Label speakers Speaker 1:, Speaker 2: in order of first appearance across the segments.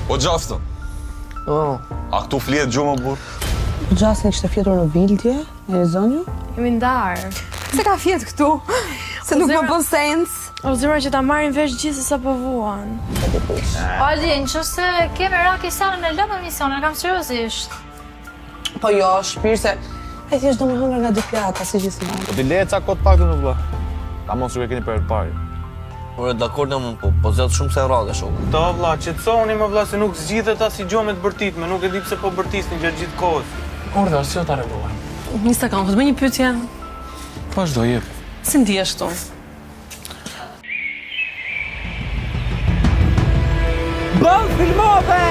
Speaker 1: O Gjastën, a këtu flihet gjumë o burë?
Speaker 2: Gjastën kishte fjetur në Vildje, e zonju?
Speaker 3: Jemi ndarë.
Speaker 4: Se ka fjet këtu? Se nuk më bën sens.
Speaker 3: O zëra që ta marrin vesh gjithë sa po vuan.
Speaker 5: Alin, nëse kemi raki sa në lëmë emisionin, kam seriozisht.
Speaker 2: Po jo, shpirë se... E thjesht do më hëngra nga dy pjata, si gjithmonë.
Speaker 6: Po ti le ca kot pak të në vlla. Ta mos ju e keni për parë.
Speaker 7: Ore, dakord në mund, po zot shumë se rrallë shumë.
Speaker 8: Ta vlla, qetësoni më vlla se nuk zgjidhet as i gjomet bërtitme, nuk e di pse po bërtisni gjatë gjithë kohës.
Speaker 9: Urdhër, si o ta rregullar?
Speaker 4: Një sekond, të bëj një pyetje.
Speaker 9: Vazhdo, jep.
Speaker 4: Si ndihesh këtu?
Speaker 2: Bën filmove!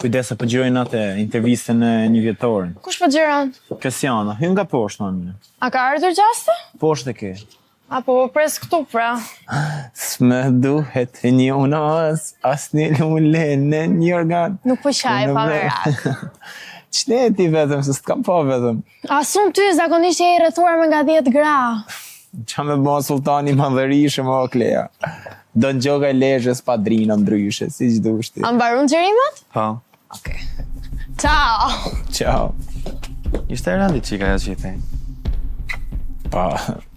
Speaker 6: Kujdes se po gjirojnë atë intervistën e një vjetorin.
Speaker 3: Kush po xheron?
Speaker 6: Kasiana, hyn nga poshtë anë.
Speaker 3: A ka ardhur Gjasta?
Speaker 6: Poshtë e ke.
Speaker 3: Apo pres këtu pra?
Speaker 6: S'më duhet një unas, asni lule në një organ.
Speaker 3: Nuk po qaj pa merak.
Speaker 6: Qneti vetëm, se s'kam pa vetëm.
Speaker 3: Asun ty zakonisht je i rrethuar me nga 10 gra.
Speaker 6: Qa me bo sultani madhërishë më o Klea. Do në gjoga e lezhës pa drina ndryshe, si që dushti.
Speaker 3: A mbarun xherimet?
Speaker 6: Pa.
Speaker 3: Okej. Ciao.
Speaker 6: Ciao.
Speaker 7: Ishte e rëndi qika ja që i thej.
Speaker 6: Pa,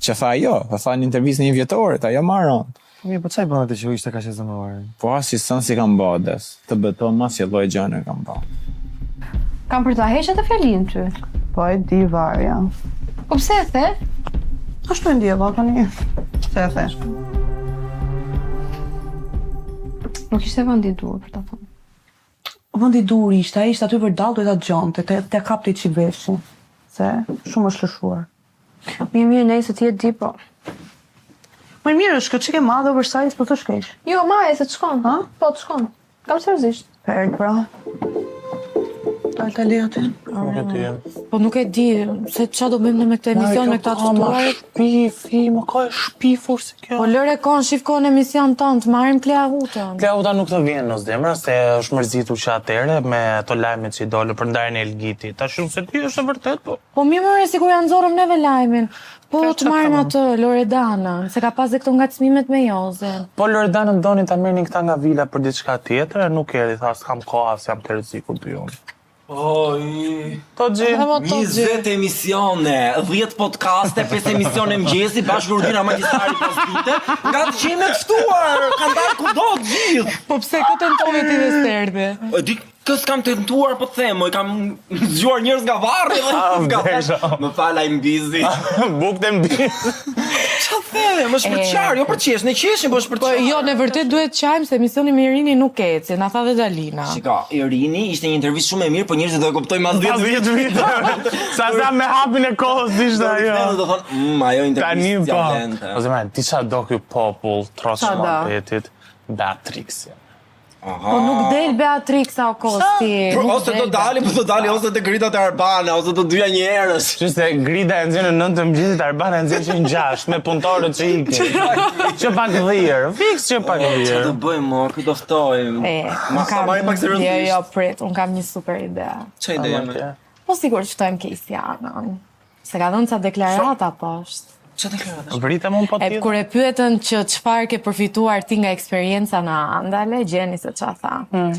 Speaker 6: që tha jo, tha një intervjis një vjetorit, ajo marron.
Speaker 7: Mi, po qaj bëndet që ishte ka që zëmëvarë?
Speaker 6: Po asi sënë si kam ba des, të beton mas që loj gjënë kam ba.
Speaker 4: Kam për ta heqe të fjalin ty.
Speaker 2: Po e di varja.
Speaker 4: Po pse e the?
Speaker 2: Ashtu e ndjeva, tani. Se e the.
Speaker 4: Nuk ishte vendi i dur për ta thënë.
Speaker 2: Vendi i dur ishte, ai ishte aty për dall, duhet ta gjonte, te kapti çik veshin. Se shumë është lëshuar.
Speaker 4: Mirë, nejse ti e di po.
Speaker 2: Më mirë është këtë çike madhe oversize, po të shkesh.
Speaker 3: Jo, maje se të shkon.
Speaker 2: Ha?
Speaker 3: Po të shkon. Kam seriozisht.
Speaker 2: Per, pra. Dalta le aty.
Speaker 4: Po nuk e di, se qa do bëjmë në me këtë emision, me këta të ftuar.
Speaker 9: Shpifi, më ka e shpifur se kjo.
Speaker 4: Po lëre kon, shif kon emision tonë, të marrim Klea Hutën.
Speaker 9: Klea Huta nuk të vjen në zemra, se është mërzitur që atere me to lajmet që i dole për ndarjen e Elgitit. Ta shumë se ti është e vërtet, po.
Speaker 4: Po mirë mëre, sikur janë nxorëm neve lajmin. Po të marrim atë, Loredana, se ka pas dhe këto ngacmimet me Jozen.
Speaker 9: Po Loredanën donin ta merrnin këta nga vila për diçka tjetër, nuk erdhi, tha s'kam kohë, s'jam të rreziku për ju.
Speaker 10: Oj,
Speaker 9: To gji.
Speaker 10: 20 emisione, 10 podcaste, 5 emisione mëngjesi, bashkë Urdina Magjistari pasdite, nga të qime të ftuar, kanë dalë kudo të gjithë.
Speaker 4: Po pse këtë tentove ti dhe sterbe?
Speaker 10: Di kës kam tentuar, po them, kam zgjuar njerëz nga varri dhe më fal ai mbizi.
Speaker 9: Buk të mbizi.
Speaker 10: Qa them, është për qarë, jo për qesh, ne qeshin, po është për
Speaker 4: Po
Speaker 10: qarë.
Speaker 4: jo, në vërtet duhet qajmë se emisioni me Irini nuk eci, na tha dhe Dalina.
Speaker 10: Shika, Irini ishte një intervistë shumë e mirë, po njerëzit do e kuptojnë mas 10
Speaker 9: 10 vite. Sa me hapin e kohës ishte ajo.
Speaker 10: Do thonë, ajo
Speaker 9: Tani
Speaker 10: intervistë
Speaker 9: po.
Speaker 10: talente.
Speaker 9: O zemra, ti qa do ky popull, tros
Speaker 4: Qa do?
Speaker 9: shmapetit, Beatrixja.
Speaker 4: Po nuk del Beatrixa o Kosti.
Speaker 10: Ose do dali, po do dali ose të gritat e Arbana, ose të dyja një herës.
Speaker 9: Qyste grida e nxjerrë në 9 të mëngjesit, Arbana e nxjerrë që në 6, me punëtorët që ikin. Që pak dhirë, fiks që pak
Speaker 10: Qa
Speaker 9: dhirë.
Speaker 10: të bëjmë, mor, këtë doftojmë. Sa marim pak seriozisht.
Speaker 4: Jo, prit, unë kam një super ide.
Speaker 10: Qa ide jeme?
Speaker 4: Po sigur që ftojmë Kejsianën. Se ka dhënë ca deklarata poshtë.
Speaker 10: Qa të kërë?
Speaker 9: Vrita mund po
Speaker 4: E
Speaker 9: tjetë.
Speaker 4: kur e pyetën që çfarë ke përfituar ti nga eksperienca në Andale, gjeni se qa tha.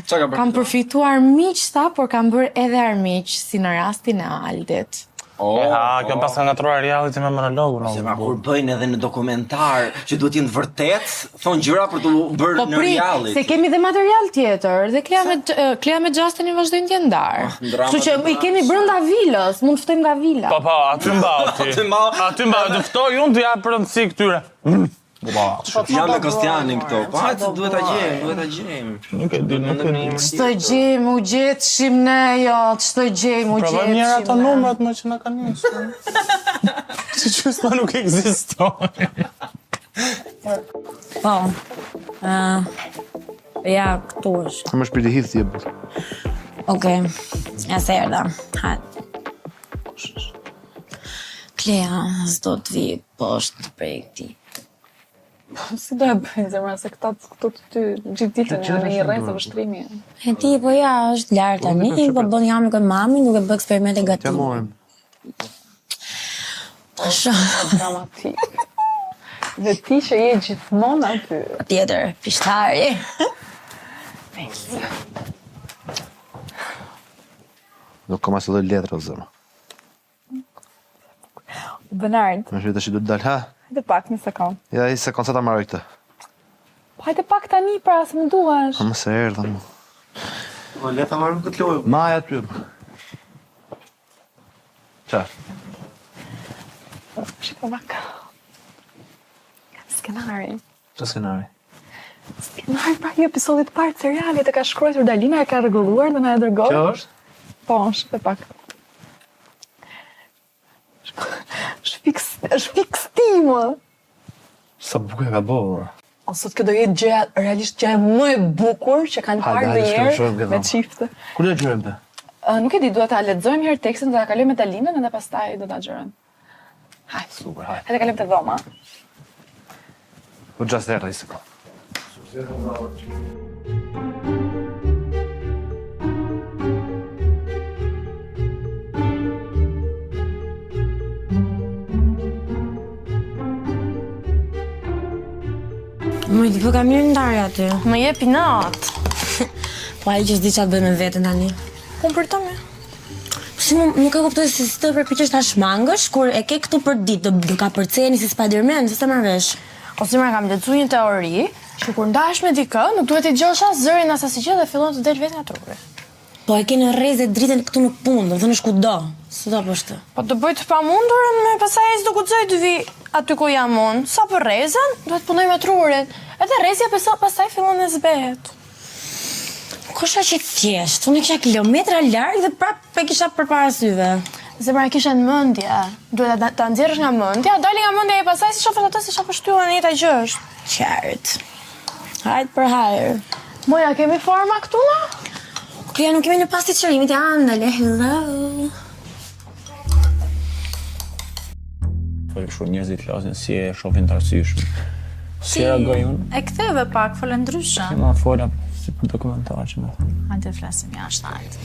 Speaker 10: Qa ka
Speaker 4: Kam përfituar miq tha, por kam bërë edhe armiq, si në rastin e Aldit.
Speaker 9: Ha, kjo pas ka ngatruar reality me monologun.
Speaker 10: Se ma kur bëjnë edhe në dokumentar që duhet jenë vërtet, thonë gjëra për të bërë
Speaker 4: Po
Speaker 10: në
Speaker 4: pri,
Speaker 10: reality.
Speaker 4: se kemi dhe material tjetër, dhe Klea me Justin i vazhdojnë t'jenë ndarë.
Speaker 10: drama
Speaker 4: Kështu që
Speaker 10: të
Speaker 4: i kemi brenda vilës, mund të ftojmë nga vila.
Speaker 9: Po, aty mbau ti. Aty mbau, të ftoj unë të japë rëndësi këtyre.
Speaker 10: Jam me Kostianin këto, po hajtë duhet ta gjejmë.
Speaker 9: Nuk e di, nuk e di.
Speaker 4: Ç'të gjejmë, u gjetë shim ne, jo, ç'të gjejmë, u gjetë
Speaker 9: Provojmë njëra ato
Speaker 4: shim ne.
Speaker 9: numrat më që na kanë njësë. Që qësë nuk ekzistojnë.
Speaker 4: Po, Ja, këtu është.
Speaker 1: Më shpirti hith ti e but.
Speaker 4: Okej, ja se erdha. Hajde. Klea, s'do të vi poshtë prej këtij.
Speaker 3: Si do e bëjnë zemra se këtu të ty gjithë ditën janë në një rrezë vështrimi.
Speaker 4: E ti, po ja, është lartë tani, po bën jam me mamin duke bë eksperimente
Speaker 1: T'ja
Speaker 4: gatim.
Speaker 1: morim.
Speaker 3: Dramatik. Dhe ti që je gjithmonë aty.
Speaker 4: Tjetër, pishtari.
Speaker 1: Nuk kam asë dhe letra o zëma.
Speaker 3: Bernard,
Speaker 1: Më shvita që du të dalë, ha?
Speaker 3: hajde pak një sekond.
Speaker 1: Ja, i se konca ta marrë këtë.
Speaker 3: Po hajde pak tani pra se më duash.
Speaker 1: A më se erdha mu.
Speaker 8: Po le ta marrim këtë lojë.
Speaker 1: Maja ty. Qa?
Speaker 3: Shiko pak. Skenari.
Speaker 1: Qa skenari?
Speaker 3: Skenari pra një episodit parë të serialit e ka shkruar Dalina e ka rregulluar dhe na e dërgoi.
Speaker 1: Kjo është?
Speaker 3: Po, shpe pak. Është fiks ti, më.
Speaker 1: Sa bukur e ka bo,
Speaker 3: O, sot kjo do jetë gjëja, realisht gjëja më e bukur që kanë
Speaker 1: Hajde,
Speaker 3: parë
Speaker 1: hajde, shkojmë
Speaker 3: ndonjëherë
Speaker 1: këtë.
Speaker 3: me çifte.
Speaker 1: Ku do të gjërëm të?
Speaker 3: Nuk e di, duhet ta lexojmë herë tekstin, do ta kalojmë me Dalinën edhe pastaj do ta xhirojmë. Hajde.
Speaker 1: Super, hajde.
Speaker 3: Hajde kalojmë te dhoma.
Speaker 1: Po gjast erdha i sekund.
Speaker 4: Më i po kam mirë ndarja aty.
Speaker 3: Më jepi natë.
Speaker 4: Po ai që s'di çfarë bëj me veten tani.
Speaker 3: Unë për të me.
Speaker 4: Si nuk e kuptoj se si të përpiqesh ta shmangësh kur e ke këtu për ditë, do ka përceni si Spider-Man, se s'e marr vesh.
Speaker 3: Ose më kam lexuar një teori që kur ndahesh me dikë, nuk duhet i dëgjosh as zërin as asgjë dhe fillon të del vetë nga trupi.
Speaker 4: Po e ke në rrezë dritën këtu në punë, do të thënë kudo. S'do po shtë.
Speaker 3: Po të bëj të pamundurën, me pastaj ai s'do guxoj të vi aty ku jam unë. Sa për rrezën, duhet punoj me trurin. Edhe rrezja pastaj fillon të zbehet.
Speaker 4: Kusha që thjesht, unë kisha kilometra larg dhe prap e kisha përpara syve.
Speaker 3: Zemra e kisha në mendje. Duhet ta nxjerrësh nga mendja, dali nga mendja e pastaj si shoh atë si shoh shtyua në njëta gjësh.
Speaker 4: Qartë. Hajt për hajër.
Speaker 3: Moja, kemi forma këtu na?
Speaker 4: Klea, nuk kemi në pas të qërimit e andale, hello.
Speaker 6: Folë shumë njerëzit flasin si e shohin të arsyeshëm. Si reagoj unë?
Speaker 5: E ktheve pak, fole ndryshe.
Speaker 6: Ma fola si për dokumentar që me thënë.
Speaker 5: Hajde flasim jashtë, hajde.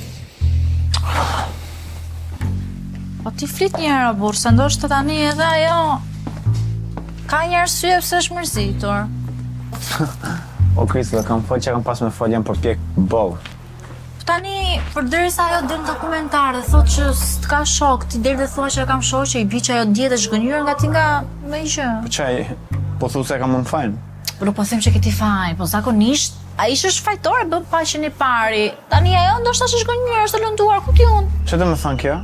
Speaker 5: Po ti flit një herë burr, se ndoshta tani edhe ajo ka një arsye pse është mërzitur.
Speaker 6: O Krista, kam folë që kam pas me folë jam përpjek boll.
Speaker 5: Po tani, përderisa ajo del në dokumentar dhe thotë që s'ka shok, ti del dhe thua që kam shok që i bi që ajo djetë e zhgënjur nga ti nga me i gjë.
Speaker 6: Po qaj, po thu se kam unë fajn.
Speaker 5: Po nuk po them që këti fajn, po zakonisht ai është shfajtore bën paqen e pari. Tani ajo ndoshta është zhgënjur, është e lënduar, ku ti unë?
Speaker 6: Që të me thënë kjo?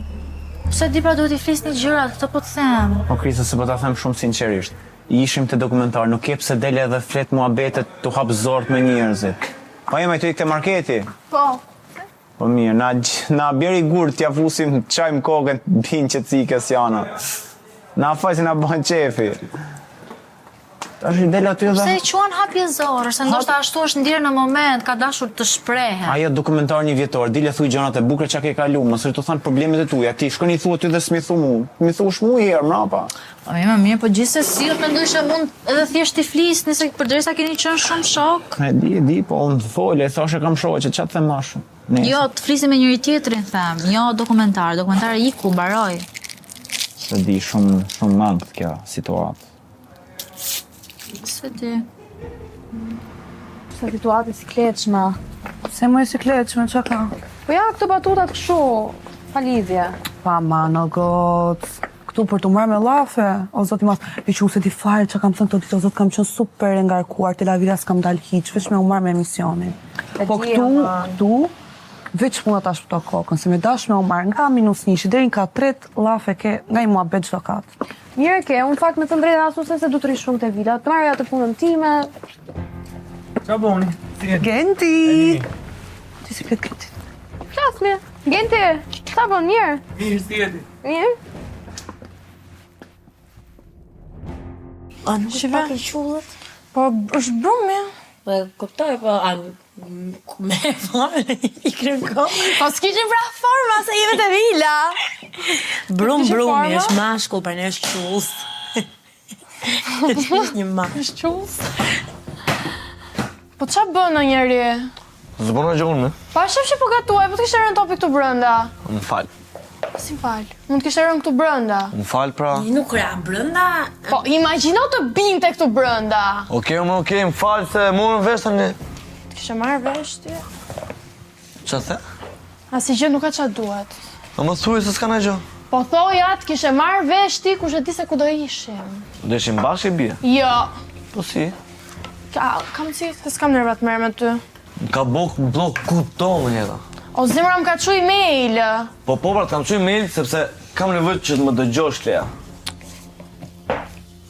Speaker 5: Pse di pra duhet i flisni gjërat, këtë po të them.
Speaker 6: O Krista, se po ta them shumë sinqerisht. Ishim të dokumentar, nuk ke pse dele edhe flet muhabetet të hap zort me njerëzit. Po jem e të ikte marketi.
Speaker 3: Po.
Speaker 6: Po mirë, na bjeri gurë t'ja fusim qajmë kokën binë që cikës jana. Na faj si na bënë qefi. Ta është i del aty edhe...
Speaker 5: Pse i quan hapje zorë, se ndoshta ashtu është ndirë në moment, ka dashur të shprehe.
Speaker 6: Ajo dokumentar një vjetor, dile thuj gjërat e bukre që ke kalu, mësër të thanë problemet e tuja, ti shkoni thua ty dhe s'mi thu mu. Mi thu shmu herë, mrapa.
Speaker 5: Po më mirë, po gjithsesi unë mendoj se mund edhe thjesht i flisni se përderisa keni qenë shumë shok.
Speaker 6: E di, po unë folë, e thashe kam shoqe, që qatë them mashë.
Speaker 5: Jo, të flisim me njëri tjetrin, them. Jo dokumentari iku, mbaroi.
Speaker 6: Se di, shumë mangët kjo situatë.
Speaker 5: Se di.
Speaker 3: Sa situatë si kleçme.
Speaker 2: Se më e sikletshme, që ka?
Speaker 3: Po ja këto batutat kështu, pa lidhje.
Speaker 2: Pa ma në gotë. Këtu për të marrë me lafe, o zoti mas, i që se ti fare që kam thënë këto ditë, o zot kam qënë super e ngarkuar, të la vira s'kam dalë hiq, veç me u marrë me emisionin. Po këtu, veç muna tash për të kokën, se me dash me u marrë nga -1 deri në katret, lafe ke nga i mua bet çdo kat.
Speaker 3: Mirë ke, unë fakt me të drejtë asu se du të rish shumë të vila, të marrja të punën time.
Speaker 8: Qa boni?
Speaker 2: Genti! Ti si plet Genti?
Speaker 3: Flasmi, Genti, sa bon, mirë?
Speaker 8: Mirë, si jeti.
Speaker 3: Mirë?
Speaker 4: A nuk është pak i qullët?
Speaker 3: Po, është brumë,
Speaker 4: Po kuptoj, po me formë i kërkon.
Speaker 3: Po s'kishin pra forma se jeve të vila.
Speaker 4: Brumi
Speaker 3: forma?
Speaker 4: është mashkull, për ne është qullës. Është një mashkull.
Speaker 3: Qullës. Po qa bën në njeri?
Speaker 1: Zë bëna gjonë me?
Speaker 3: Pa shef që po gatuaj, po të kishte rënë topi këtu brënda.
Speaker 1: Më falë.
Speaker 3: Si fal, mund të kishte rënë këtu brënda.
Speaker 1: Më falë pra.
Speaker 4: Nuk ra brënda.
Speaker 3: Po, imagjino të binte këtu brënda.
Speaker 1: Okej, më falë se morën vesh tani.
Speaker 3: Të kishe marrë vesh ti?
Speaker 1: Qa the?
Speaker 3: Asi gjë nuk ka qa duhet.
Speaker 1: A më thuj se s'ka në gjë.
Speaker 3: Po thoja të kishe marrë vesh ti kush e di se ku do ishim.
Speaker 1: Do ishim bashkë i bie.
Speaker 3: Jo,
Speaker 1: Po si?
Speaker 3: kam si, se s'kam nervat merr me ty.
Speaker 1: Ka blok ku to më jeta.
Speaker 3: O zemra më ka çu email.
Speaker 1: Po pra, kam çuj mail sepse kam nevojë që të më dëgjosh Lea.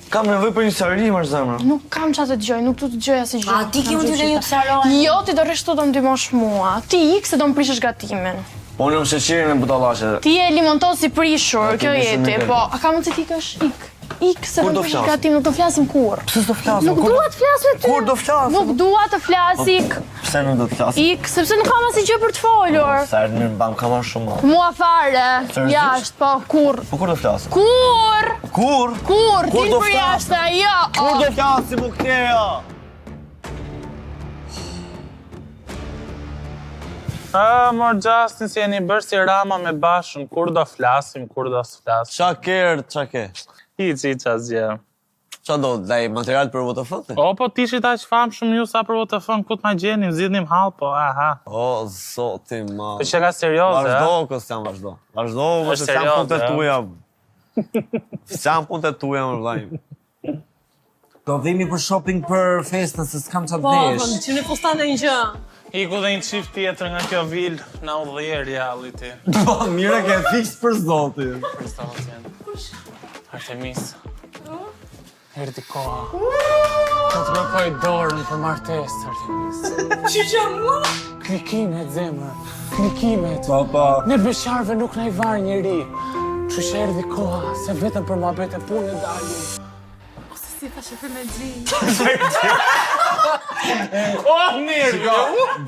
Speaker 1: Kam nevojë për një sari më zemra.
Speaker 3: Nuk kam qa të dëgjoj, nuk du të dëgjoj asnjë gjë.
Speaker 4: A ti ke mund të ju të sarojnë?
Speaker 3: Jo, ti do rresh tu do më ndihmosh mua. Ti ik se do më prishësh gatimin.
Speaker 1: Po unë jam sheqerin e butallaçeve.
Speaker 3: Ti je limontoz i prishur,
Speaker 1: ti
Speaker 3: kjo
Speaker 1: bishur
Speaker 3: jeti.
Speaker 1: me
Speaker 3: Po, a ka mundsi ti kësh ik? Ik se
Speaker 1: Kur
Speaker 3: do
Speaker 1: do
Speaker 3: më prish
Speaker 1: flasim?
Speaker 3: gatim, nuk do flasim kur.
Speaker 1: Pse s'do flasim?
Speaker 3: Nuk dua të flas me ty.
Speaker 1: Kur do flasim?
Speaker 3: Nuk dua të flas ik.
Speaker 1: Pse nuk do të flasim?
Speaker 3: Ik, sepse nuk kam asnjë gjë për të folur.
Speaker 1: Sa herë mirë mbam kam marrë shumë.
Speaker 3: Mua fare.
Speaker 1: Seriozisht?
Speaker 3: Jashtë, po, kur?
Speaker 1: Po kur do flasim?
Speaker 3: Kur?
Speaker 1: Kur?
Speaker 3: Kur?
Speaker 1: Kur
Speaker 3: Ti
Speaker 1: do
Speaker 3: për
Speaker 1: flasim?
Speaker 3: jashtë, jo.
Speaker 1: Kur do flasim u ktheja?
Speaker 9: Mor Justin, si jeni bërë si Rama me Bashën, kur do flasim, kur do s'flasim.
Speaker 1: Qa ke?
Speaker 9: Hiç asgjë.
Speaker 1: Qa do, dhej material për VTF?
Speaker 9: O, po tishit aq famshëm ju sa për VTF-n, ku t'ma gjeni, zidnim hall, po, aha.
Speaker 1: O, zoti ma.
Speaker 9: Po që ka serioze,
Speaker 1: Vazhdo, Kostian, vazhdo. Vazhdo,
Speaker 9: Është
Speaker 1: se s'jam punë të
Speaker 9: serioze,
Speaker 1: tuja. S'jam punë të tuja, më vlajmë.
Speaker 10: Do dhemi për shopping për festën, se s'kam qa
Speaker 4: Po,
Speaker 10: vesh.
Speaker 4: që në fustan e një gjë.
Speaker 9: Iku dhe një qift tjetër nga kjo vil, na u dhjerë jalli ti.
Speaker 1: Po, mire ke fix për zotin.
Speaker 9: Artemis. Erdi koha. Do të kërkoj dorën për martesë, Artemis.
Speaker 4: Që mua?
Speaker 9: Klikimet, zemër. Klikimet.
Speaker 1: Po.
Speaker 9: Ne beqarve nuk na i varë njeri. Që që erdi koha, se vetëm për muhabet e punë e dalim.
Speaker 3: Si ta shefe me gji.
Speaker 9: Oh, mirë!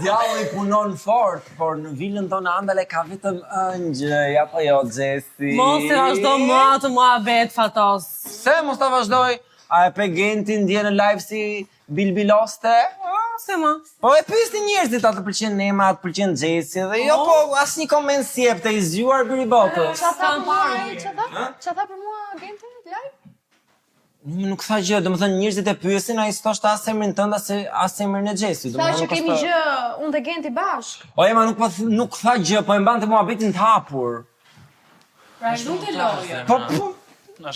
Speaker 10: Djalli punon fort, por në vilën tonë andale ka vetëm ëngjëj, apo jo, Gjesi?
Speaker 4: Mos e vazhdo mua të muhabet fatos.
Speaker 10: Se mos ta vazhdoj? A e pe Gentin ndje në live si bilbiloste?
Speaker 4: Se ma?
Speaker 10: Po e pyesni njerëzit, a të pëlqen Nema, a të pëlqen Gjesi, dhe jo po asnjë koment si jep të i zgjuar biri botës.
Speaker 3: Qa tha për mua Genti? Live?
Speaker 10: Nuk tha gjë, domethënë njerëzit e pyesin, ai s'thoshte as emrin tënd as emrin e Gjesit.
Speaker 3: Tha që kemi gjë, unë dhe Genti bashk.
Speaker 10: O Ema nuk tha gjë, po e mbante muhabetin të hapur.
Speaker 3: Pra nuk të loja.
Speaker 10: Po,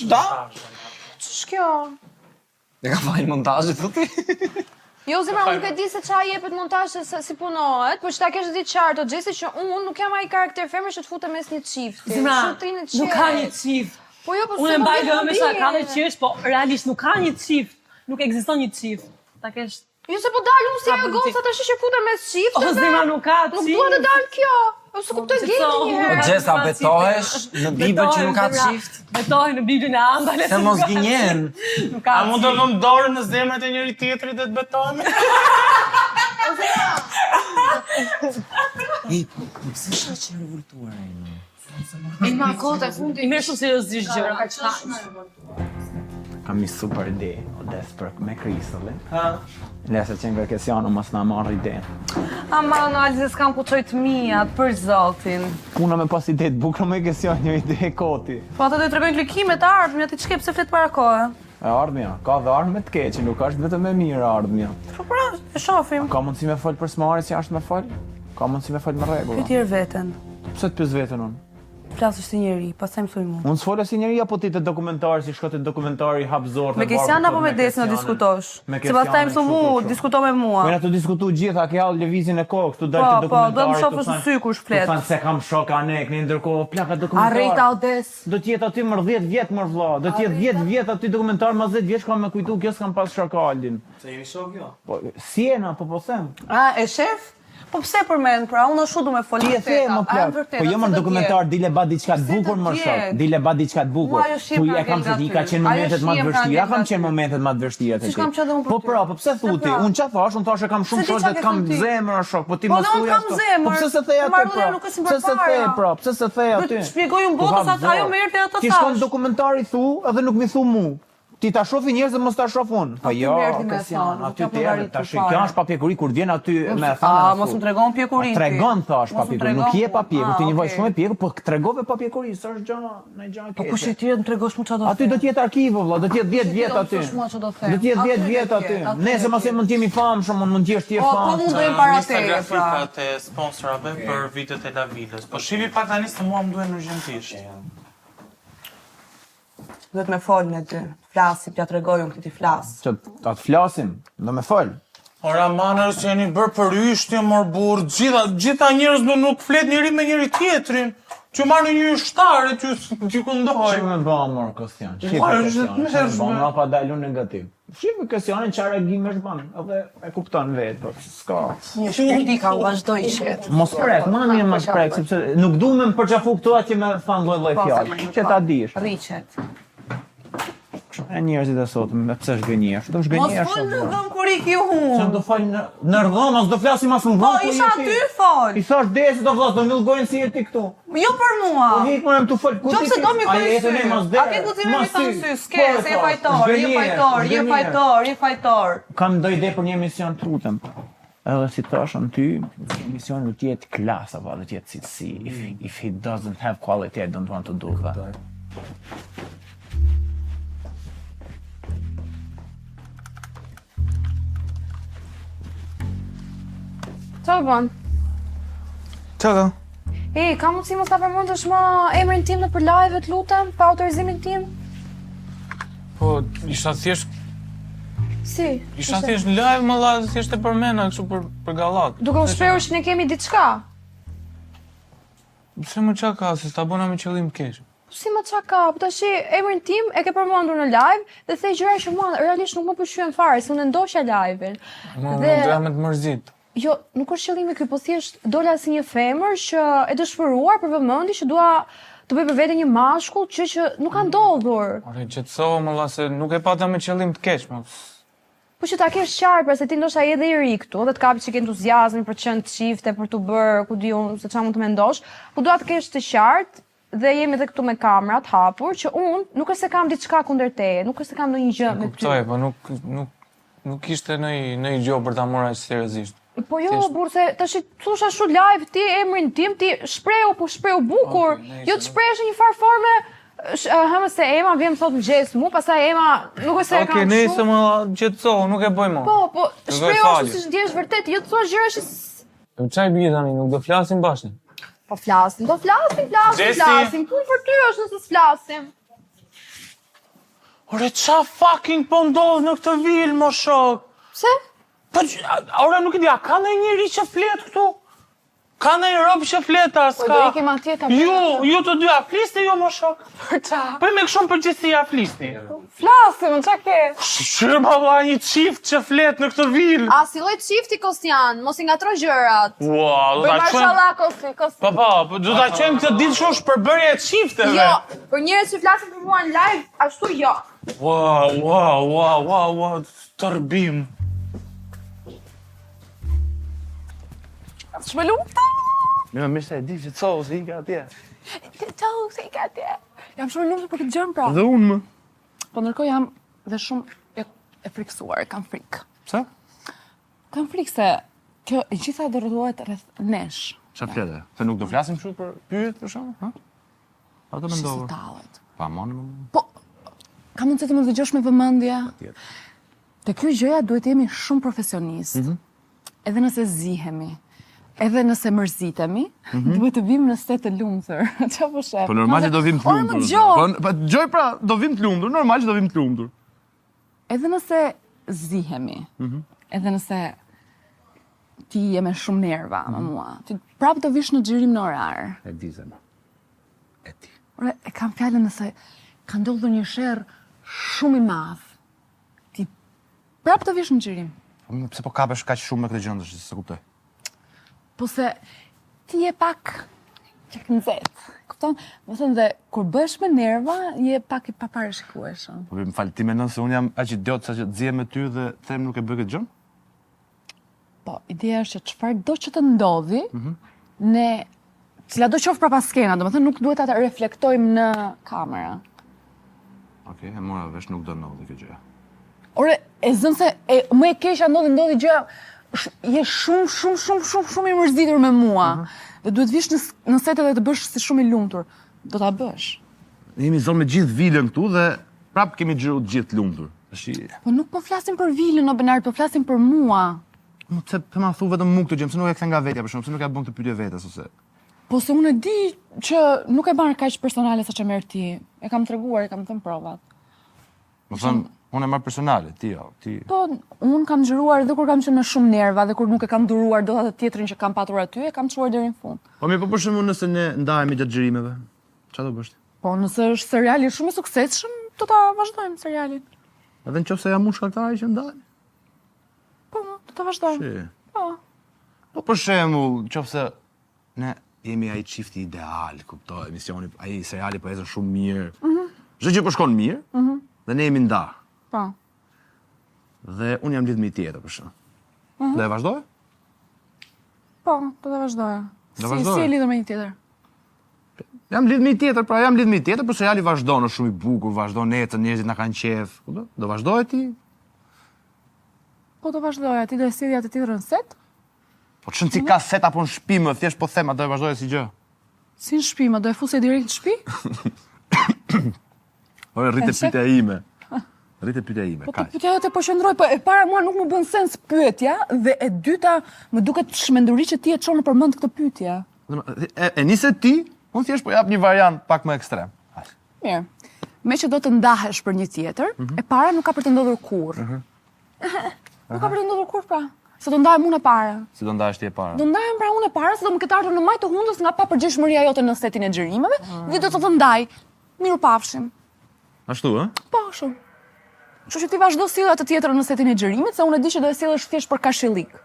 Speaker 10: da?
Speaker 3: Ç'është kjo?
Speaker 10: Ne ka fajnë montazhit, thotë.
Speaker 3: Jo, zemra, nuk e di se qa jepet montazhe se si punohet, por që ta kesh ditë qartë, o Gjesi që unë nuk jam ai karakter femër që të futem mes një çifti.
Speaker 4: Zemra,
Speaker 3: Shotrinë e
Speaker 4: nuk ka
Speaker 3: qetë.
Speaker 4: një qift.
Speaker 3: Po jo, po
Speaker 4: Unë e mbaj lëme sa ka dhe qift, po realisht nuk ka një qift. Nuk ekziston një qift. Ta kesh...
Speaker 3: Jo se po dalë unë si e goca të shi që futem mes çifteve.
Speaker 4: O, zemra, nuk ka qift.
Speaker 3: Nuk dua të dalë kjo. O se kuptoj Genti një herë.
Speaker 10: O Gjesa, betohesh në Bibël që nuk ka qift?
Speaker 4: Betohi në Biblin e Andale.
Speaker 10: Se mos gënjen.
Speaker 4: Nuk ka
Speaker 9: A mund të vëm dorën në zemrat e njëri tjetrit dhe të betohemi?
Speaker 10: Pse është që revoltuar ai?
Speaker 3: Ma kota e fundi.
Speaker 4: I merë shumë seriozisht gjëra, ka qëta.
Speaker 6: Kam një super ide, o des për me Kristallin. Lese që nga Kesiano mos na marrë ide.
Speaker 2: Ama, analizë s'kam ku qoj të mijat, për zotin.
Speaker 6: Puna me pas ide të bukra me Kesiano një ide e koti.
Speaker 2: Po ata do të tregojnë klikimet, ardhmja, ti ç'ke pse flet para kohë?
Speaker 6: E ardhmja, ka dhe ardhme të keqe, nuk është vetëm e mirë ardhmja.
Speaker 2: Po pra, e shohim.
Speaker 6: Ka mundësi me fol për smari si ashtë me fol? Ka mundësi me fol me rregulla.
Speaker 2: Pyetjer veten.
Speaker 6: Pse të pyes veten unë?
Speaker 2: Flasësh si njeri, pastaj mësoj mua.
Speaker 6: Unë s'fola si njeri apo ti të dokumentar, si shkote dokumentari hapzor.
Speaker 2: Me Kesian apo me Desin do diskutosh?
Speaker 6: Me
Speaker 2: Se pastaj
Speaker 6: Kesianin,
Speaker 2: mëso
Speaker 6: kështu,
Speaker 2: mua,
Speaker 6: kështu.
Speaker 2: diskuto me mua.
Speaker 6: Unë të diskutu gjitha, ke hall lëvizjen e kohë, këtu dal
Speaker 2: Po,
Speaker 6: të
Speaker 2: po,
Speaker 6: dokumentari.
Speaker 2: do më shohësh në sy kur shflet.
Speaker 6: Tu thanë se kam shok anek, në ndërkohë plaka dokumentar.
Speaker 2: Arrejta Odes.
Speaker 6: Do t'jetë aty më 10 vjet më vlla, do t'jetë 10 vjet aty dokumentar, më 10 vjeç kam me kujtu, kjo s'kam pas shok Aldin.
Speaker 10: Se jeni shok jo?
Speaker 6: Po, si jena, po them.
Speaker 2: A, e shef? Po pse përmend pra? Unë ashtu du me fol.
Speaker 6: Ti e the më plot. Po jo më në dokumentar dile ba diçka të bukur më shok. Dile ba diçka të bukur. Po e kam se di ka qenë momentet më të vështira, kam qenë momentet më të vështira te ti. Po pra, po pse thuti? Unë çfarë thash? Unë thash e kam shumë shok dhe kam zemër shok, po ti më thuaj ashtu. Po pse se the aty pra? Pse se the pra? Pse se the aty?
Speaker 2: Shpjegoj unë botës atë ajo më erë atë thash.
Speaker 6: Ti shkon dokumentari thu edhe nuk mi thu mu. Ti ta shofi njerëz dhe mos ta shoh unë. Po jo, aty ti erdhi tash. Kjo është papjekuri kur vjen aty me thënë.
Speaker 2: Mos më tregon pjekurinë.
Speaker 6: Tregon thash papjekuri, nuk je papjekur, ti një vojë shumë e pjekur, po tregove papjekuri, s'është gjë, në gjë e
Speaker 2: Po kush e ti të tregosh mua çfarë do të
Speaker 6: Aty do të jetë arkivo vëlla, do të jetë 10 vjet aty. Do të jetë 10 vjet aty. Nëse mos e mund të jemi famshëm, mund të jesh ti e famshëm.
Speaker 2: Po mund të jem para teje pra.
Speaker 9: Grafikat e sponsorave për vitet e Lavilës. Po shivi pak tani se mua më duhen urgjentisht.
Speaker 2: Duhet me fol me ty. Flasi, t'ja tregoj unë këtë ti flas.
Speaker 6: Që ta të flasim, do me fol.
Speaker 9: Ora manër që jeni bërë për yshtje, mor burr, gjitha njerëz nuk flet njëri me njëri tjetrin. Që marrë një ushtarë, që këndoj.
Speaker 6: Që me bëmë, mor, Kostian. Bëmë, pa dalu negativ. Shqipe Kostianin çfarë reagim është banë, edhe e kupton vetë, po s'ka.
Speaker 2: Një shpirti ka vazhdoj qet.
Speaker 6: Mos prek, mirë mos prek, sepse nuk duhem me përçafu këtu atje me than lloj fjalë. Që ta dish.
Speaker 2: Rriqet.
Speaker 6: E njerëzit e sot, pse shgënjesh? Do shgënjesh.
Speaker 2: Mos fol në dhëm kur i ki hun.
Speaker 6: Çfarë do fal në rrëdhëm, as do flasim as në
Speaker 2: Po,
Speaker 6: dhëm.
Speaker 2: isha aty fol.
Speaker 6: I thash desi do vllaz, do mbyllgojnë si ti këtu.
Speaker 2: Jo për mua.
Speaker 6: Po hik më tu fol.
Speaker 2: Qofse do mi
Speaker 6: Ai
Speaker 2: kujt. A ke guximin me thon sy, s'ke, se je fajtor, je fajtor.
Speaker 6: Kam do ide për një emision trutem. Edhe si thashën ty, emisioni do të jetë klas apo do të jetë cilësi. If he doesn't have quality, I don't want to do that.
Speaker 3: Qa bën?
Speaker 8: Çka?
Speaker 3: Ka mundësi mos ta përmendësh më emrin tim në për live, të lutem, pa autorizimin tim?
Speaker 8: Po, isha thjesht
Speaker 3: Si?
Speaker 8: Isha thjesht live më dha, thjesht e përmena kështu për gallat.
Speaker 3: Duke u shprehur që ne kemi diçka.
Speaker 8: Pse më çka ka, se ta bëna me qëllim të keq.
Speaker 3: Si më qa ka, po tash emrin tim e ke përmendur në live dhe the gjëra që mua realisht nuk më pëlqyen fare, se unë ndoshja live-in.
Speaker 8: Më doja me të mërzit.
Speaker 3: Jo, nuk është qëllimi ky, po thjesht dola si një femër që e dëshpëruar për vëmendje që dua të bëj për vete një mashkull që nuk ka ndodhur.
Speaker 8: Ore, qetësohu më dha se nuk e pata me qëllim të keq, më.
Speaker 3: Po që ta kesh qartë, pra se ti ndoshta je dhe i ri këtu, dhe të kapi çik entuziazmin për të qenë çifte, për të bërë, ku di unë se çfarë mund të mendosh, po dua të kesh të qartë dhe jemi edhe këtu me kamerat hapur që unë nuk është se kam diçka kundër teje, nuk është se kam ndonjë gjë me ty.
Speaker 8: Kuptoj, po nuk ishte ndonjë gjë për ta marrë aq seriozisht.
Speaker 3: Po jo, burr, se tash thosh ashtu live ti emrin tim, ti shprehu bukur, jo të shprehesh në një farë forme. Hëmë se Ema vjen thot mëngjes mu, pastaj Ema nuk është se e kam shumë.
Speaker 8: Okej, nëse më qetësohu, nuk e bëj më.
Speaker 3: Po, shprehu ashtu siç ndjehesh vërtet, jo të thua gjëra që
Speaker 8: çaj bie tani, nuk do flasim bashkë.
Speaker 3: Po flasim, punë për ty është nëse s'flasim.
Speaker 9: Ore, qa fucking po ndodh në këtë vilë, mo shok?
Speaker 3: Pse?
Speaker 9: Po, ore, nuk e di, a ka në njëri që flet këtu? Ka në një robë që flet, a s'ka?
Speaker 3: Po, do ikim atje ta
Speaker 9: Ju të dy, a flisni ju, mo shok?
Speaker 3: Për qa?
Speaker 9: Po, me këshon përgjithsi, a flisni?
Speaker 3: Flasim, qa ke?
Speaker 9: Shërë ma vla një qift që flet në këtë vilë.
Speaker 3: A si lloj çifti Kostian, mos i ngatro gjërat.
Speaker 9: Wow, do
Speaker 3: Bëj
Speaker 9: ta qojmë...
Speaker 3: mashallah Kostian.
Speaker 9: Po, do ta qojmë këtë ditë shumë shpërbërje e qifteve.
Speaker 3: Jo, për njerëz që flasin për mua në live, ashtu jo.
Speaker 9: Wow, tërbim.
Speaker 3: Shmelum ta?
Speaker 6: Jo, mirë se e di që cohu se i ka atje.
Speaker 3: Ciao, se i ka atje. Jam shumë lumtur për këtë gjë pra.
Speaker 6: Dhe unë më.
Speaker 3: Po ndërkohë jam dhe shumë e friksuar, kam frikë.
Speaker 6: Pse?
Speaker 3: Kam frikë se kjo e gjitha do rrotullohet rreth nesh.
Speaker 1: Çfarë fletë? Se nuk do flasim kështu për pyetje për shkak, ha? A do mendova?
Speaker 3: Tallet.
Speaker 1: Pa më.
Speaker 3: Po, ka mundësi të më dëgjosh me vëmendje? Te kjo gjëja duhet jemi shumë profesionist. Edhe nëse zihemi, edhe nëse mërzitemi, duhet të vim në stet të lumtur. Çfarë po shef?
Speaker 1: Po normal që do vim të lumtur. Po gjoj pra, do vim të lumtur, normal që do vim të lumtur.
Speaker 3: Edhe nëse zihemi, edhe nëse ti je me shumë nerva me mua, ti prapë do vish në xhirim në orar.
Speaker 1: E di zemra. E di.
Speaker 3: Ore, e kam fjalën nëse ka ndodhur një sherr shumë i madh. Ti prapë do vish në xhirim.
Speaker 1: Pse po kapesh kaq shumë me këtë gjë, se kuptoj.
Speaker 2: Po se ti je pak nxehtë. Kupton? Më thënë dhe kur bësh me nerva, je pak i paparashikueshëm.
Speaker 1: Po më fal, ti mendon se unë jam aq idiot sa që të zihem me ty dhe them nuk e bëj këtë gjë?
Speaker 2: Po, ideja është që çfarë do që të ndodhi, ne cila do qoftë prapa skena, domethënë nuk duhet ata reflektojmë në kamera.
Speaker 1: Okej, e mora vesh nuk do ndodhi kjo gjë.
Speaker 2: Ore, e zënë se më e keqja ndodhi gjëja, je shumë i mërzitur me mua. Dhe duhet vish në set edhe të bësh si shumë i lumtur. Do ta bësh.
Speaker 1: Ne jemi zonë me gjithë vilën këtu dhe prap kemi xhiru të gjithë lumtur.
Speaker 2: Po nuk po flasim për vilën, o Benard, po flasim për mua.
Speaker 1: Nuk pse ma thu vetëm mua këtë gjë, pse nuk e kthe nga vetja për shkak, pse nuk ja bën këtë pyetje vetes ose.
Speaker 2: Po se unë e di që nuk e marr kaq personale sa që merr ti. E kam treguar, e kam thënë provat.
Speaker 1: Më thon, unë e marr personale, ti jo, ti.
Speaker 2: Po, unë kam xhiruar edhe kur kam qenë me shumë nerva dhe kur nuk e kam duruar dot atë tjetrin që kam patur aty, e kam çuar deri në fund.
Speaker 1: Po mirë, po për shembull nëse ne ndahemi gjatë xhirimeve, çfarë do bësh ti?
Speaker 2: Po, nëse është seriali shumë i suksesshëm, do ta vazhdojmë serialin.
Speaker 1: Edhe nëse jam unë shkaktari që ndahemi.
Speaker 2: Po, do ta vazhdojmë. Po.
Speaker 1: Po për shembull, nëse ne jemi ai çifti ideal, kuptoj, emisioni, ai seriali po ecën shumë mirë. Çdo gjë po shkon mirë. Dhe ne jemi ndarë.
Speaker 2: Po.
Speaker 1: Dhe unë jam lidh me një tjetër për shkak. Do e vazhdoj?
Speaker 2: Po, do ta vazhdoja.
Speaker 1: Do vazhdoj?
Speaker 2: Si e lidhur me një tjetër?
Speaker 1: Jam lidh me një tjetër, pra jam lidh me një tjetër, por seriali vazhdon, është shumë i bukur, vazhdon ecën, njerëzit na kanë qejf. Do vazhdoj ti?
Speaker 2: Po do vazhdoja, ti do e sjellja të tjetrën set?
Speaker 1: Po çon si ka set apo në shtëpi më thjesht po them, a do e vazhdoj si gjë?
Speaker 2: Si në shtëpi, më do e fusje direkt në shtëpi?
Speaker 1: Ore, rritë pyetja ime. Rritë pyetja ime,
Speaker 2: Po të
Speaker 1: kaq.
Speaker 2: pyetja jote po qëndroj, po e para mua nuk më bën sens pyetja dhe e dyta më duket shmenduri që ti e çon nëpër mend këtë pyetje.
Speaker 1: E nise ti, unë thjesht po jap një variant pak më ekstrem.
Speaker 2: Mirë. Me që do të ndahesh për një tjetër, e para nuk ka për të ndodhur kurrë. Nuk ka për të ndodhur kurrë pra. Se do ndahem unë e para.
Speaker 1: Si do ndahesh ti e para?
Speaker 2: Do ndahem pra unë e para, se do më ketë ardhur në maj të hundës nga papërgjegjshmëria jote në setin e xhirimeve, dhe do të ndaj. Miru pafshim.
Speaker 1: Ashtu, ë?
Speaker 2: Po, shumë. Kështu që ti vazhdo sjellja të tjetrën në setin e xhirimit, se unë e di që do e sjellësh thjesht për kashillik.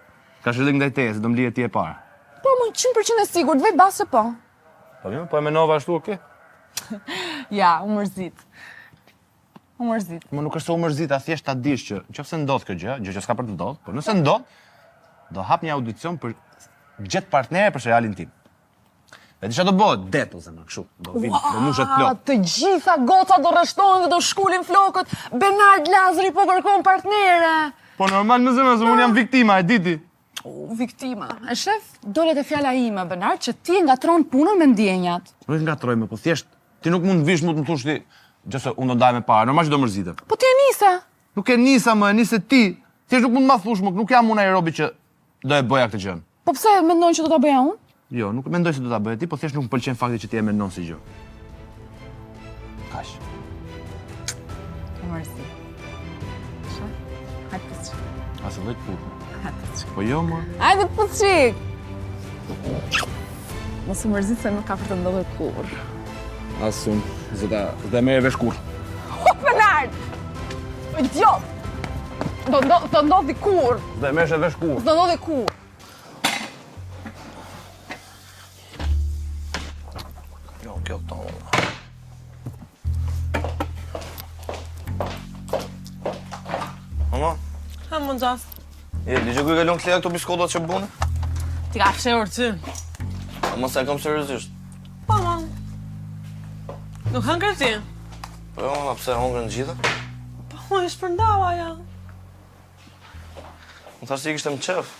Speaker 1: Kashillik ndaj teje, se do mlihet ti e para.
Speaker 2: Po, më 100% e sigurt, vaj base po.
Speaker 1: Po mirë, po e menova ashtu, okay?
Speaker 2: Ja, u mërzit. U mërzit.
Speaker 1: Më nuk është se u mërzit, a thjesht ta dish që nëse ndodh kjo gjë që s'ka për të ndodhur, por nëse ndodh, do hap një audicion për gjet partnere për serialin tim. Dhe disha do bëhet det ose më kështu, do vinë, do mushet plot.
Speaker 2: Të gjitha gocat do rreshtohen dhe do shkulin flokët. Benard Lazari po kërkon partnere.
Speaker 1: Po normal më zemra, se unë jam viktima, e diti.
Speaker 2: Viktima. E shef, dole te fjala ime, Benard, që ti ngatron punën me ndjenjat.
Speaker 1: Nuk e ngatroj më, po thjesht ti nuk mund të vish më të më thush ti, gjëse unë do ndaj me para, normal që do mërzitem.
Speaker 2: Po ti e nisa.
Speaker 1: Nuk e nisa më, e nise ti. Thjesht nuk mund ma thush më, nuk jam unë ai robi që do e bëja këtë gjën.
Speaker 2: Po pse mendon që do ta bëja unë?
Speaker 1: Jo, nuk mendoj se do ta bëja ti, po thjesht nuk më pëlqen fakti që ti e mendon si gjë. Kaq.
Speaker 2: Mersi. Hajde pushik.
Speaker 1: Asë vetë putë. Po jo, më.
Speaker 2: Hajde pushik. Mos u mërzit se nuk ka për të ndodhur kurrë.
Speaker 1: Asë unë, zëta, dhe me e vesh kur.
Speaker 2: O, Benard! Idiot! Do ndodhi kurrë.
Speaker 1: Dhe me e vesh kur.
Speaker 2: Do ndodhi kurrë.
Speaker 7: Jo, kjo tonë. Mama?
Speaker 11: Ha, më gjas.
Speaker 7: Di që ku i kalon Klea këto biskotat që bune?
Speaker 11: Ti ka fshehur ty.
Speaker 7: Mos e kam seriozisht.
Speaker 11: Po, ma. Nuk hëngër ti?
Speaker 7: Po jo, ma pse hongër në gjitha?
Speaker 11: Po, ma i shpërndava, ja.
Speaker 7: Më thash se i kishte më qef.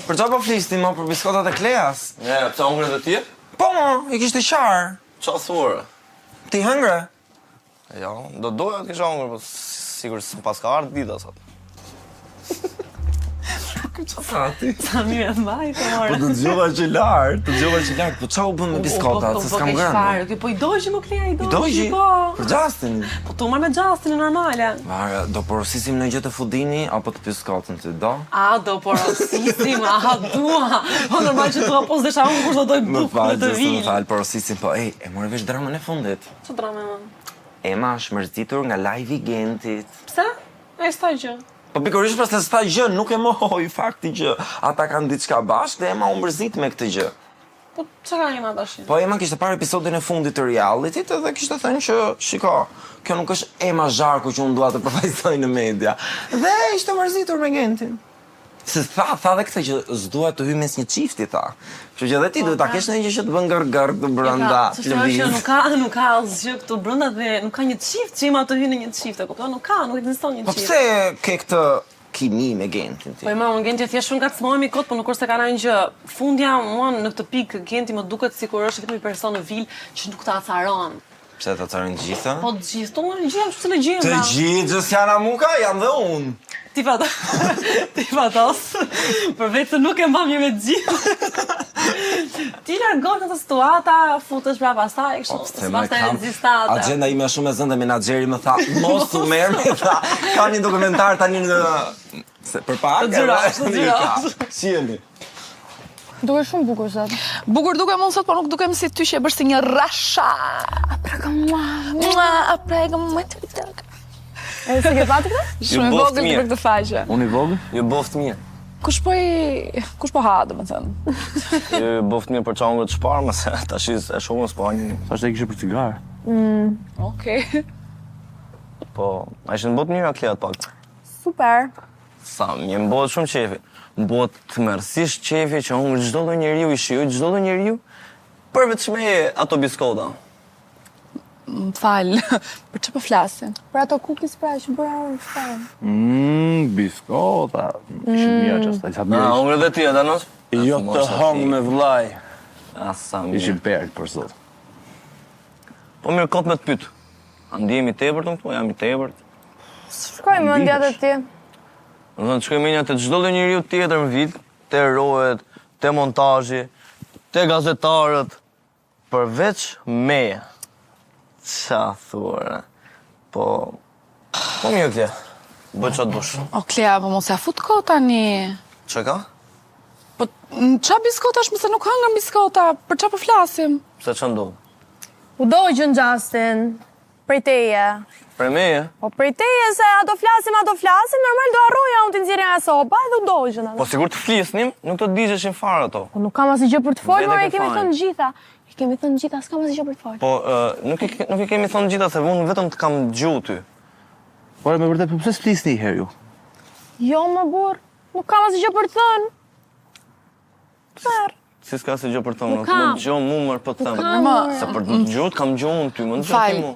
Speaker 10: Për qa po flisti, ma, për biskotat e Kleas?
Speaker 7: Pse hongër edhe ti?
Speaker 10: Po, ma, i kishte qarë.
Speaker 7: Qa thurë?
Speaker 10: Ti hëngre?
Speaker 7: Ja, do doja të kisha hongër, po sigur se pas ka ardhë dita sot.
Speaker 10: Sa ti?
Speaker 11: Sa mirë e mbaj, të
Speaker 10: Po
Speaker 11: more.
Speaker 10: të gjova që lartë, po qa u bën me biskotat, se s'kam grënë.
Speaker 11: Po i dojgjë më Klea, i
Speaker 10: I
Speaker 11: dojgjë,
Speaker 10: dojgji?
Speaker 11: po.
Speaker 10: Për Gjastinin?
Speaker 11: Po tu marrë me Gjastinin normale.
Speaker 10: Marë, do porosisim në gjë të Fudini, apo të biskotën të do?
Speaker 11: A, do porosisim, a, dua. Po normal që dua pos dhe shaun kur do doj
Speaker 10: Më
Speaker 11: bukë
Speaker 10: falë,
Speaker 11: në të
Speaker 10: gjësë më
Speaker 11: vilë.
Speaker 10: falë, porosisim, po, ej, e more vesh dramën e fundit.
Speaker 11: Që drame, man?
Speaker 10: Ema është mërzitur nga live i Gentit.
Speaker 11: Pse? E s'ta gjë.
Speaker 10: Po pikërisht pas se s'tha gjë, nuk e mohoj fakti që ata kanë diçka bashkë dhe Ema u mërzit me këtë gjë.
Speaker 11: Po çka Ema tash?
Speaker 10: Po Ema kishte parë episodin e fundit të realityt dhe kishte thënë që shiko, kjo nuk është Ema Zharku që unë dua të përfaqësoj në media. Dhe ishte mërzitur me Gentin. Se tha dhe këtë që s'dua të hyj mes një çifti, tha. Kështu që edhe ti duhet ta kesh ndonjë gjë që të bën gargar të brenda
Speaker 11: Që nuk ka asgjë këtu brenda dhe nuk ka një çift që Ema të hyjë në një çift, e kupton? Nuk ekziston një
Speaker 10: Po
Speaker 11: çift.
Speaker 10: pse ke këtë kimi me Gentin ti?
Speaker 11: Po Ema, unë Genti thjesht shumë ngacmohemi kot, po nuk është se ka ndonjë gjë. Fundja mua në këtë pikë Genti më duket sikur është vetëm një person në vil që nuk ta acaron.
Speaker 10: Pse ta acaron të gjitha?
Speaker 11: Po të gjithë, to në gjithë, pse në gjithë.
Speaker 10: Të gjithë, s'janë amuka, jam dhe unë.
Speaker 11: Ti patos, për vetë se nuk e mbam një me të gjithë. Ti largon këtë situata, futesh brapa asaj, kështu, s'pas të ekzistate.
Speaker 10: Agenda ime është shumë e zënë dhe menaxheri më tha, mos u merr me tha, ka një dokumentar tani në për pak.
Speaker 11: Të xhirosh.
Speaker 10: Si jeni?
Speaker 3: Duke shumë bukur sot.
Speaker 12: Bukur duke mund sot, po nuk dukem si ty që e bërë si një rasha.
Speaker 3: E se ke pati këtë?
Speaker 12: Shumë i vogël për këtë faqe.
Speaker 1: Unë i vogël?
Speaker 7: Ju boft mirë.
Speaker 12: Kush po ha, domethënë.
Speaker 7: Ju boft mirë për çangët shparë, më se tash e shumë s'po hani.
Speaker 1: Thashë e kishe për cigarë.
Speaker 12: Okej.
Speaker 7: Po, a ishin bot mirë akleat pak.
Speaker 3: Super.
Speaker 7: Sa, më bëhet shumë qefi. Më bëhet të mërësisht qefi që unë çdo lloj njeriu i shijoj, çdo lloj njeriu, përveç me ato biskota.
Speaker 12: M'fal, për çfarë po flasin?
Speaker 3: Për ato cookies pra që bëra unë fare.
Speaker 1: Biskota. Ishin mira që s'ta
Speaker 7: Na, unë dhe ti, Danos?
Speaker 1: Jo të hong me vllaj.
Speaker 7: Asa mirë.
Speaker 1: Ishin perk për sot.
Speaker 7: Po mirë kot me të pyet. A ndihemi tepërt këtu? Jam i tepërt.
Speaker 3: Shkojmë më ndjat e ti.
Speaker 7: Do të shkojmë menja te çdo lloj njeriu tjetër në vit, te rohet, te montazhi, te gazetarët, përveç meje. Qa thua, po mirë Klea, bëj qa të bush.
Speaker 12: O Klea, po mos ja fut kot tani.
Speaker 7: Që ka?
Speaker 12: Po qa biskota është, mëse nuk hëngër biskota, për qa po flasim?
Speaker 7: Pse që ndodhë?
Speaker 3: U dojgjën Justin, prej teje.
Speaker 7: Prej meje?
Speaker 3: Po prej teje se a do flasim, normal do arroja unë të nxjerrja e sopa edhe u dojgjën.
Speaker 7: Po sigur të flisnim, nuk të digjeshin fare ato.
Speaker 3: Po nuk kam asgjë për të folur,
Speaker 7: Vete
Speaker 3: e
Speaker 7: ke
Speaker 3: kemi
Speaker 7: fajin.
Speaker 3: thënë gjitha. I kemi thënë gjitha, s'kam asgjë për të folur.
Speaker 7: Po nuk i kemi thonë gjitha se unë vetëm të kam gjuhë ty.
Speaker 1: Por me vërtet, pse s'flisni herë ju?
Speaker 3: Jo, më burr, nuk kam asgjë për të thënë. Çfarë?
Speaker 7: Si s'ka se gjë për të thonë,
Speaker 3: Nuk kam.
Speaker 7: më gjuhë mu mërë për të thëmë.
Speaker 12: kam.
Speaker 7: Se për të gjuhë kam gjuhën ty, më në
Speaker 12: Fal.
Speaker 7: ti mu.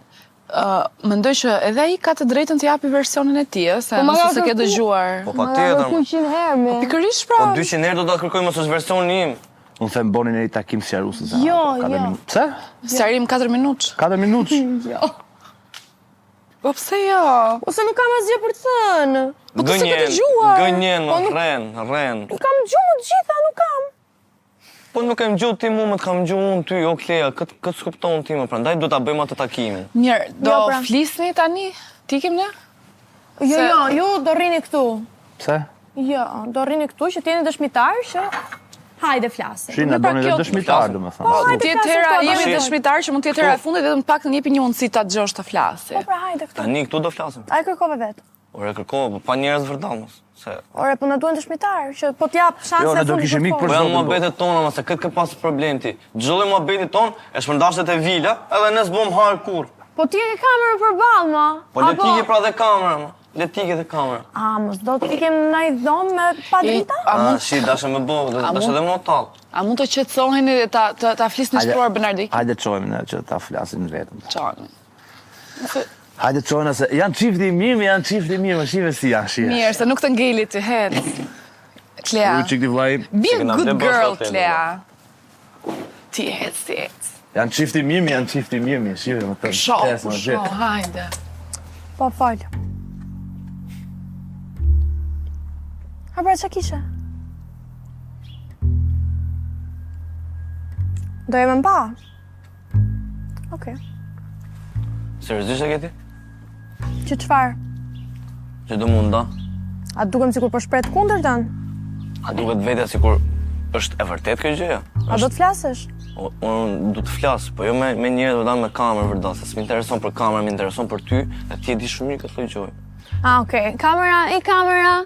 Speaker 12: Mendoj që edhe ai ka të drejtën të japi versionin e tij, se nëse se ke dëgjuar.
Speaker 7: Po pa tjetër.
Speaker 3: 200 herë me.
Speaker 12: Pikërisht pra.
Speaker 7: Po 200 herë do ta kërkoj mos është versioni im.
Speaker 1: Unë them boni një takim si arusës.
Speaker 3: Jo,
Speaker 1: 4
Speaker 3: jo.
Speaker 1: minutë. Pse?
Speaker 12: Serim 4 minutë.
Speaker 1: 4 minutë?
Speaker 12: Po pse jo?
Speaker 3: Ose nuk kam asgjë për të thënë.
Speaker 12: Po të se ke dëgjuar.
Speaker 7: Gënjen,
Speaker 3: Po nuk-
Speaker 7: rren.
Speaker 3: Kam gjumë të gjitha, nuk kam.
Speaker 7: Po nuk kam gjuhë ti mu, më të kam gjuhë unë ty, o Klea, këtë s'kupton ti më, prandaj do ta bëjmë atë takimin.
Speaker 12: Mirë, do
Speaker 3: Jo, pra.
Speaker 12: flisni tani? Tikim ne?
Speaker 3: Jo, ju do rrini këtu.
Speaker 1: Pse?
Speaker 3: Jo, do rrini këtu që t'jeni dëshmitar që hajde flasim.
Speaker 1: Shina,
Speaker 3: Pra,
Speaker 1: do një
Speaker 3: kjo-
Speaker 1: dëshmitar, do me
Speaker 3: Po,
Speaker 1: thënë.
Speaker 3: hajde
Speaker 12: Tjetëra
Speaker 3: flasim
Speaker 12: jemi
Speaker 3: këtu.
Speaker 12: dëshmitar që mund të jetë hera e fundit vetëm pak të jepi një mundësi ta dëgjosh të flasi.
Speaker 3: Po, pra, hajde këtu.
Speaker 7: Tani këtu do flasim.
Speaker 3: A e kërkove vetë.
Speaker 7: Ore kërkova, po pa njerëz vërdall mos. Se
Speaker 3: Ore, po na duhen dëshmitar, që po t'jap shansën
Speaker 1: Jo,
Speaker 3: e
Speaker 1: ne do
Speaker 3: fundit
Speaker 1: kishim
Speaker 3: për
Speaker 1: mik
Speaker 3: të
Speaker 1: për
Speaker 7: po
Speaker 3: folur.
Speaker 7: janë
Speaker 1: zotin.
Speaker 7: muhabetet tona, mos se këtë ke pas problem ti. Çdo lloj muhabeti ton e shpërndashtet e vila, edhe ne s'bëm har kurr.
Speaker 3: Po ti ke kamerën përballë, ma.
Speaker 7: Po le ti ke pra dhe kamera, ma. Le ti ke dhe kamera.
Speaker 3: A, mos do t'i kem ndaj dhomë me pa drita?
Speaker 7: Shi, dashë me bo, dashë edhe më tallë.
Speaker 12: A mund të qetësoheni dhe ta flisni shpruar Bernardi?
Speaker 1: Hajde çojmë ne që ta flasin vetëm.
Speaker 12: Çani.
Speaker 1: Hajde çojmë se janë çifti i mirë, më shive si janë, shive.
Speaker 12: Mirë, se nuk të ngeli ti het. Klea.
Speaker 1: Ju çik di vllai,
Speaker 12: Be a
Speaker 7: Sikina,
Speaker 12: good
Speaker 7: le
Speaker 12: girl,
Speaker 7: bashkë,
Speaker 12: Klea. Ti het si het.
Speaker 1: janë çifti i mirë, shive më të.
Speaker 12: Shoh, hajde.
Speaker 3: Po, fal. Ha, pra, që kishe? Do jemi mba? Okej.
Speaker 7: Seriozisht e ke ti?
Speaker 3: Që çfarë?
Speaker 7: Që do munda?
Speaker 3: A dukem sikur po shpret kundërtën?
Speaker 7: A duket vetja sikur është e vërtet kjo gjëja?
Speaker 3: A do të flasësh?
Speaker 7: Unë du të flas, po jo me njerëz vërdall me kamerë vërdall, se s'më intereson për kamerë, më intereson për ty, dhe ti e di shumë mirë këtë lloj gjoje.
Speaker 13: Okej. Kamera.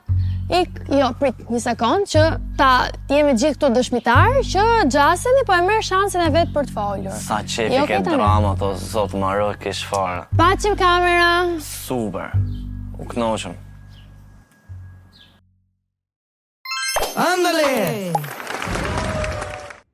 Speaker 13: Jo, prit, një sekond, që ta jemi gjithë këtu dëshmitar, që Gjaseni po e merr shansin e vet për të folur.
Speaker 7: Sa qefi ke drama, to zot Maro kish fare.
Speaker 13: Paqim kamera.
Speaker 7: Super. U knoqëm.
Speaker 14: Ándale.